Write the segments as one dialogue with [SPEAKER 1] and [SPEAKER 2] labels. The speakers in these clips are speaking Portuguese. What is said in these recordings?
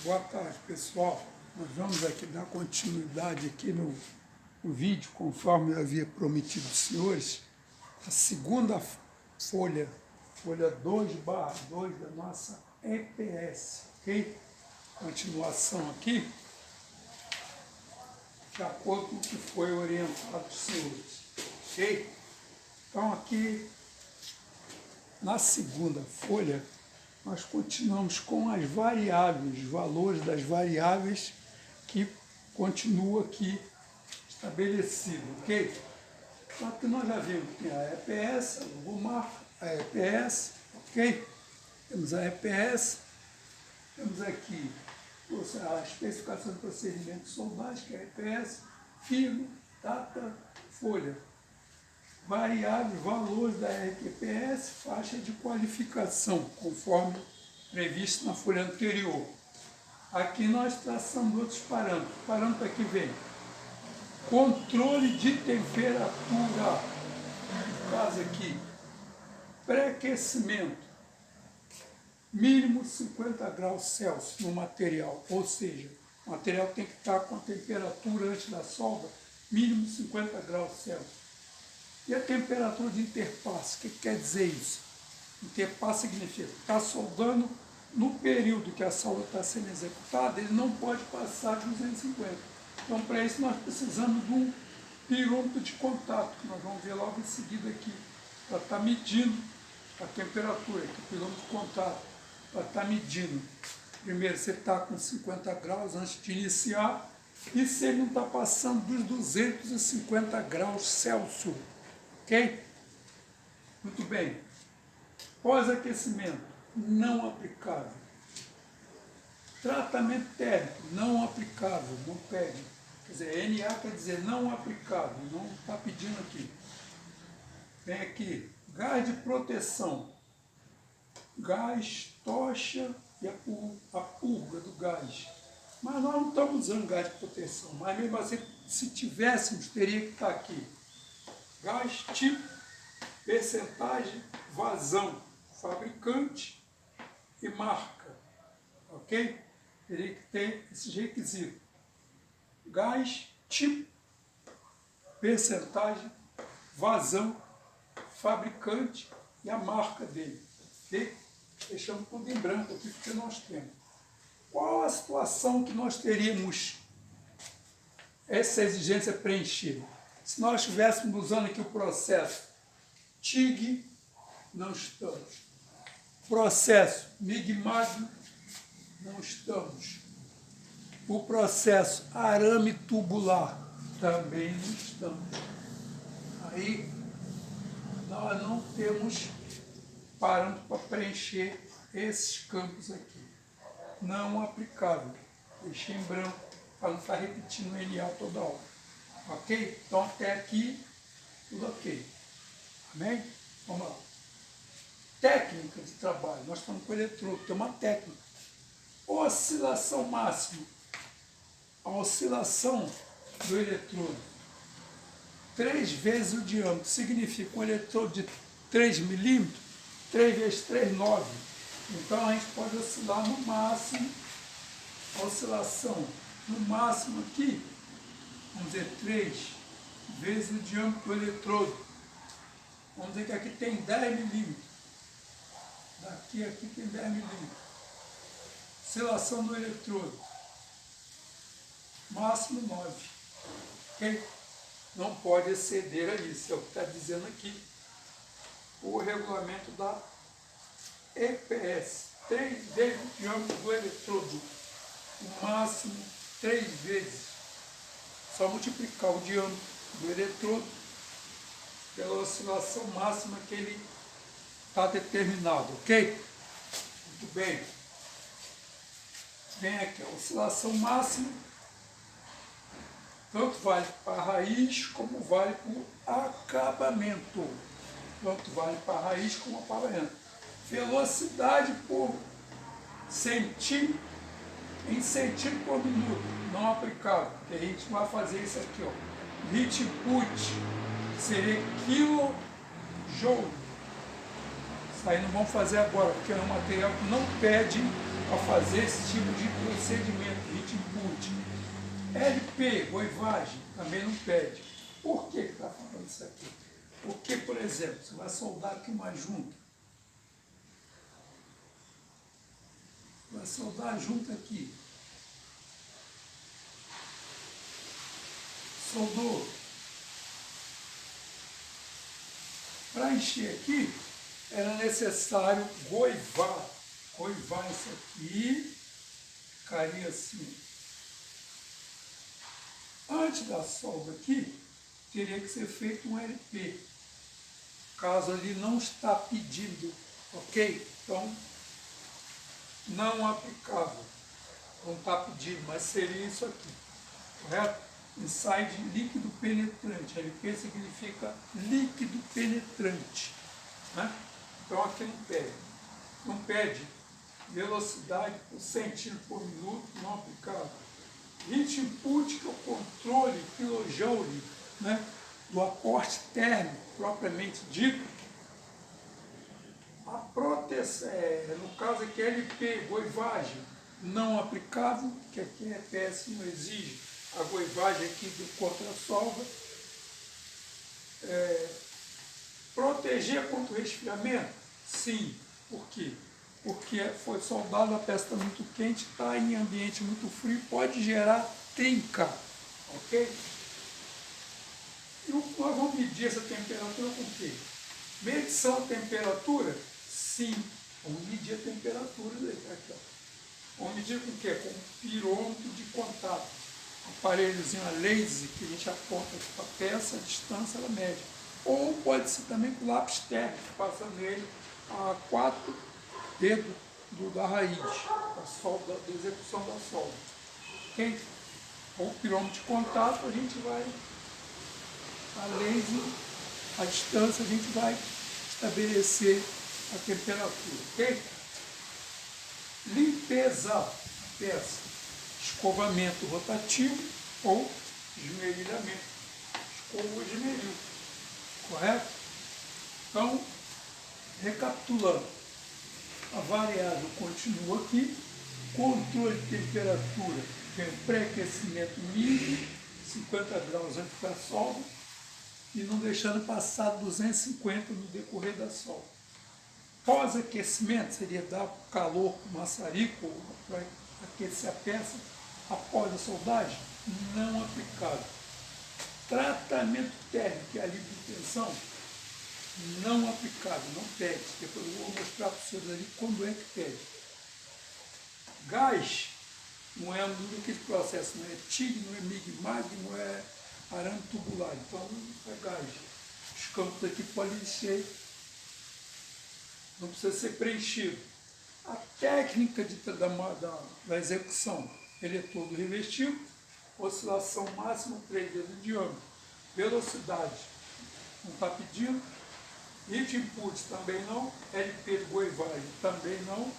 [SPEAKER 1] Boa tarde, pessoal. Nós vamos aqui dar continuidade aqui no vídeo, conforme eu havia prometido aos senhores, a segunda folha, folha 2/2 da nossa EPS, ok? Continuação aqui, de acordo com o que foi orientado aos senhores, ok? Então aqui, na segunda folha, nós continuamos com as variáveis, os valores das variáveis que continua aqui estabelecido, ok? Então aqui nós já vimos que tem a EPS, a logomarca, a EPS, ok? Temos a EPS, temos aqui a especificação de procedimento de soldagem, que é a EPS, firma, data, folha. Variáveis, valores da EPS, faixa de qualificação, conforme previsto na folha anterior. Aqui nós traçamos outros parâmetros. O parâmetro aqui vem controle de temperatura, no caso aqui, pré-aquecimento, mínimo 50 graus Celsius no material, ou seja, o material tem que estar com a temperatura antes da solda, mínimo 50 graus Celsius. E a temperatura de interpasse, o que quer dizer isso? Interpasse significa que está soldando no período que a solda está sendo executada, ele não pode passar de 250. Então, para isso, nós precisamos de um pirômetro de contato, que nós vamos ver logo em seguida aqui, para estar medindo a temperatura, que é o pirômetro de contato, para estar medindo. Primeiro, você está com 50 graus antes de iniciar, e se ele não está passando dos 250 graus Celsius. Ok? Muito bem. Pós-aquecimento, não aplicável. Tratamento térmico, não aplicável, não pede. Quer dizer, NA quer dizer não aplicável, não está pedindo aqui. Vem aqui, gás de proteção. Gás, tocha e a purga do gás. Mas nós não estamos usando gás de proteção, mas mesmo assim, se tivéssemos, teria que estar aqui. Gás, tipo, percentagem, vazão, fabricante e marca, ok? Teria que ter esses requisitos. Gás, tipo, percentagem, vazão, fabricante e a marca dele, ok? Deixamos tudo em branco aqui porque nós temos. Qual a situação que nós teríamos essa exigência preenchida? Se nós estivéssemos usando aqui o processo TIG, não estamos. Processo MIG-MAG, não estamos. O processo arame tubular, também não estamos. Aí, nós não temos parâmetro para preencher esses campos aqui. Não aplicável. Deixei em branco, para não estar repetindo o NA toda hora. Ok? Então, até aqui, tudo ok. Amém? Vamos lá. Técnica de trabalho. Nós estamos com o eletrodo, tem uma técnica. Oscilação máxima. A oscilação do eletrodo. 3 vezes o diâmetro. Significa um eletrodo de 3 milímetros, 3 vezes 3, 9. Então, a gente pode oscilar no máximo. A oscilação no máximo aqui, vamos dizer 3 vezes o diâmetro do eletrodo. Vamos dizer que aqui tem 10 milímetros. Daqui a aqui tem 10 milímetros. Oscilação do eletrodo. Máximo 9. Ok? Não pode exceder a isso. É o que está dizendo aqui o regulamento da EPS. 3 vezes o diâmetro do eletrodo. O máximo 3 vezes. Só multiplicar o diâmetro do eletrodo pela oscilação máxima que ele está determinado, ok? Muito bem. Vem aqui a oscilação máxima, tanto vale para a raiz como vale para o acabamento. Tanto vale para a raiz como para o acabamento. Velocidade por centímetro, em centímetro por minuto, não aplicável, porque a gente vai fazer isso aqui, ó. Hit put seria kJ. Isso aí não vamos fazer agora, porque é um material que não pede para fazer esse tipo de procedimento, hit input. LP, goivagem, também não pede. Por que está falando isso aqui? Porque, por exemplo, você vai soldar aqui uma junta. Vai soldar a junta aqui. Soldou. Para encher aqui, era necessário goivar. Goivar isso aqui, ficaria assim. Antes da solda aqui, teria que ser feito um LP. Caso ali não está pedindo, ok? Então, não aplicável. Não está pedindo, mas seria isso aqui, correto? Inside líquido penetrante. LP significa líquido penetrante, né? Então aqui não pede. Não pede velocidade por centímetro por minuto, não aplicável. Hit input, que é o controle kilojoule, né, do aporte térmico propriamente dito. A proteção, no caso aqui LP, goivagem, não aplicável, que aqui a EPS não exige a goivagem aqui do contra-solda. Proteger contra o resfriamento? Sim. Por quê? Porque foi soldado, a peça está muito quente, está em ambiente muito frio, pode gerar trinca, ok? E nós vamos medir essa temperatura com o quê? Medição de temperatura? Sim. Vamos medir a temperatura aqui, ó. Vamos medir com o quê? Com um pirômetro de contato. Um aparelhozinho a laser que a gente aponta aqui para a peça, a distância ela mede. Ou pode ser também com lápis térmico, passa nele a 4 dedos da raiz, da execução da solda. Ok? Com o pirômetro de contato a gente vai, a laser, a distância a gente vai estabelecer a temperatura. Ok? Limpeza da peça. Escovamento rotativo ou esmerilhamento. Escova ou esmeril. Correto? Então, recapitulando, a variável continua aqui, controle de temperatura, tem o pré-aquecimento mínimo, 50 graus antes da solda, e não deixando passar 250 no decorrer da solda. Pós-aquecimento seria dar calor para o maçarico, para aquecer a peça após a soldagem? Não aplicável. Tratamento térmico e alívio de tensão? Não aplicável, não pede. Depois eu vou mostrar para vocês ali quando é que pede. Gás não é aquele processo, não é TIG, não é MIG-MAG, não é arame tubular. Então é gás. Os campos aqui podem ser, não precisa ser preenchido. A técnica da execução, ele é todo revestido, oscilação máxima 3 vezes de diâmetro, velocidade não está pedindo, hit input também não, LP de goivagem também não,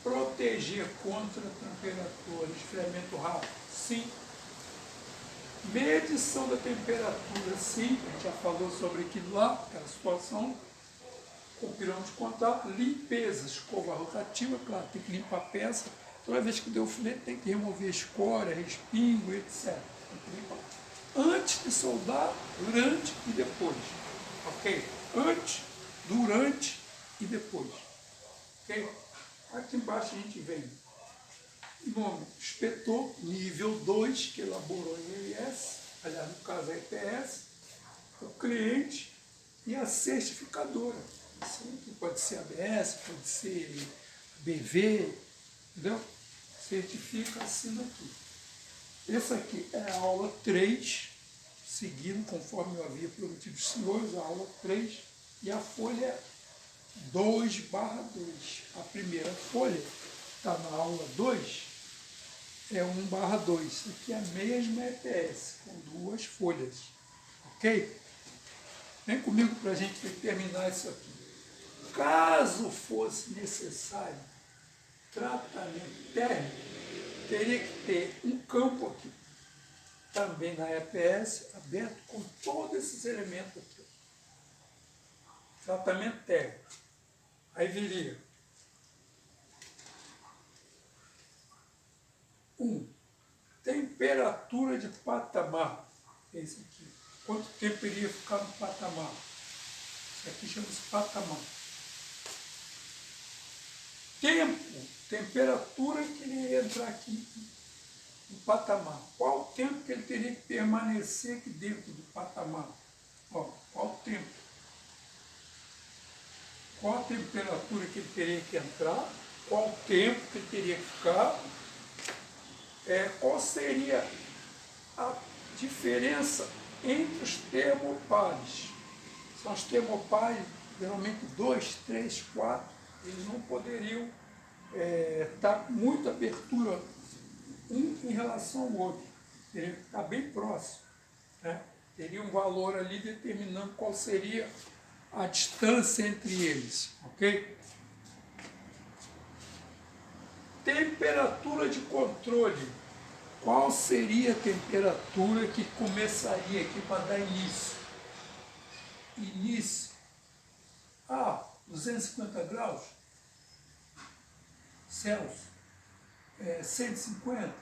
[SPEAKER 1] proteger contra a temperatura, esfriamento rápido, sim. Medição da temperatura, sim, a gente já falou sobre aquilo lá, aquela situação, com pirâmide de contato, limpeza, escova rotativa, claro, tem que limpar a peça, toda vez que deu o filete tem que remover escória, respingo, etc. Tem que limpar. Antes de soldar, durante e depois. Ok? Antes, durante e depois. Ok? Aqui embaixo a gente vem nome, inspetor, nível 2, que elaborou em EIS, aliás, no caso a EPS, o cliente e a certificadora. Sim, que pode ser ABS, pode ser BV, entendeu? Certifica, assina aqui. Essa aqui é a aula 3, seguindo conforme eu havia prometido aos senhores, a aula 3, e a folha 2/2. A primeira folha, está na aula 2, é 1/2. Isso aqui é a mesma EPS, com 2 folhas. Ok? Vem comigo para a gente terminar isso aqui. Caso fosse necessário tratamento térmico, teria que ter um campo aqui, também na EPS, aberto com todos esses elementos aqui. Tratamento térmico. Aí viria Temperatura de patamar. Esse aqui. Quanto tempo ele ia ficar no patamar? Isso aqui chama-se patamar. Tempo, temperatura que ele ia entrar aqui no patamar. Qual o tempo que ele teria que permanecer aqui dentro do patamar? Ó, qual o tempo? Qual a temperatura que ele teria que entrar? Qual o tempo que ele teria que ficar? Qual seria a diferença entre os termopares? São os termopares, geralmente 2, 3, 4, eles não poderiam estar com muita abertura um em relação ao outro. Teria que estar bem próximo, né? Teria um valor ali determinando qual seria a distância entre eles, ok? Temperatura de controle. Qual seria a temperatura que começaria aqui para dar início? Início. 250 graus Celsius. 150. Não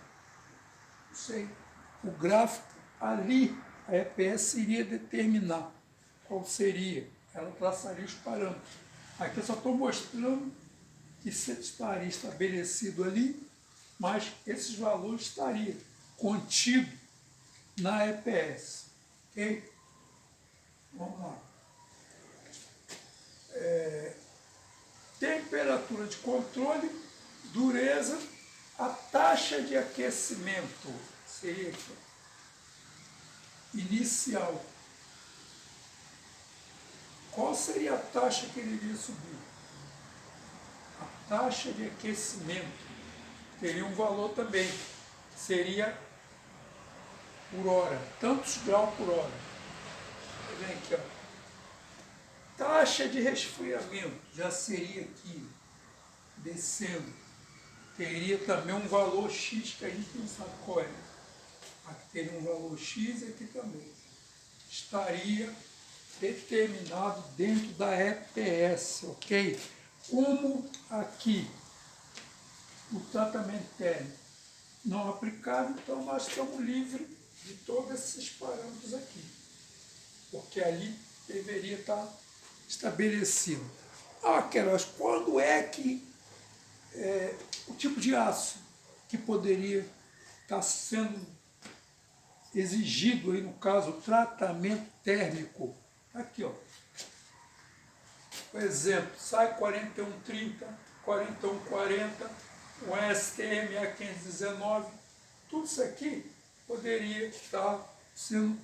[SPEAKER 1] sei. O gráfico ali, a EPS iria determinar qual seria. Ela traçaria os parâmetros. Aqui eu só estou mostrando que estaria estabelecido ali, mas esses valores estariam contidos na EPS. Ok? Vamos lá. Temperatura de controle, dureza, a taxa de aquecimento seria aqui, inicial. Qual seria a taxa que ele iria subir? A taxa de aquecimento teria um valor também, seria por hora, tantos graus por hora. Vem aqui, ó. Taxa de resfriamento já seria aqui, descendo. Teria também um valor X que a gente não sabe qual é. Aqui teria um valor X e aqui também. Estaria determinado dentro da EPS, ok? Como aqui o tratamento térmico não aplicado, então nós estamos livres de todos esses parâmetros aqui, porque ali deveria estar estabelecido. Queiroz, quando é que o tipo de aço que poderia estar sendo exigido aí, no caso, o tratamento térmico? Aqui, ó. Por exemplo, sai 4130, 4140, o STM A519, tudo isso aqui poderia estar sendo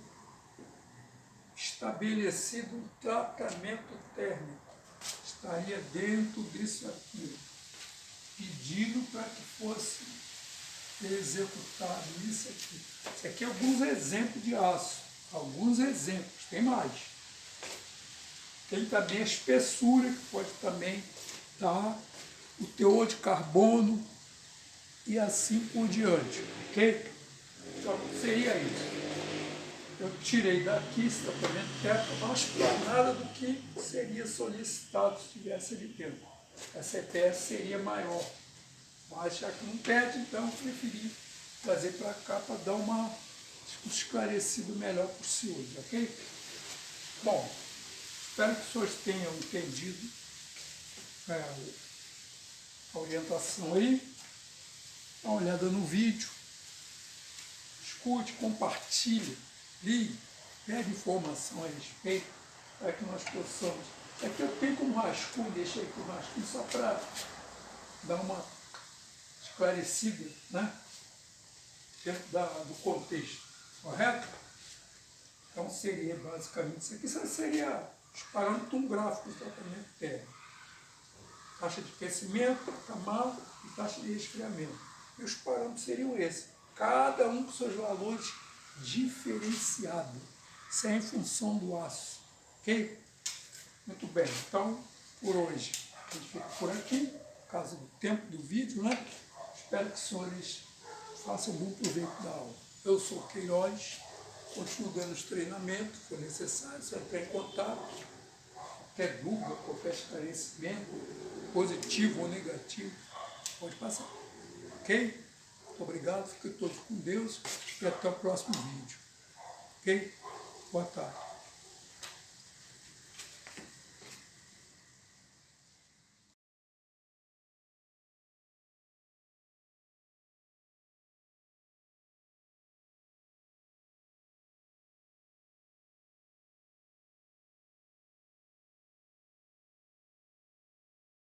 [SPEAKER 1] estabelecido um tratamento térmico. Estaria dentro disso aqui, pedido para que fosse executado isso aqui. Isso aqui é alguns exemplos de aço, alguns exemplos, tem mais. Tem também a espessura, que pode também estar, o teor de carbono e assim por diante, ok? Então, seria isso. Eu tirei daqui esse tratamento térmico mais para nada do que seria solicitado se estivesse ali dentro. Essa EPS seria maior, mas já que não pede, então eu preferi trazer para cá para dar um esclarecido melhor para os senhores, ok? Bom, espero que os senhores tenham entendido a orientação aí. Dá uma olhada no vídeo, escute, compartilhe, ligue, pede informação a respeito, para que nós possamos. Aqui eu tenho como rascunho, deixei aqui o rascunho só para dar uma esclarecida, né? Dentro do contexto, correto? Então seria basicamente isso aqui, seria os parâmetros de um gráfico do tratamento térmico. Taxa de aquecimento, patamar e taxa de resfriamento. E os parâmetros seriam esses, cada um com seus valores diferenciados. Isso é em função do aço, ok? Muito bem, então por hoje a gente fica por aqui, por causa do tempo do vídeo, né? Espero que os senhores façam bom proveito da aula. Eu sou o Queiroz, continuo dando os treinamentos, se for necessário, você entrar em contato, qualquer dúvida, qualquer esclarecimento, positivo ou negativo, pode passar, ok? Muito obrigado, fiquem todos com Deus e até o próximo vídeo. Ok? Boa tarde.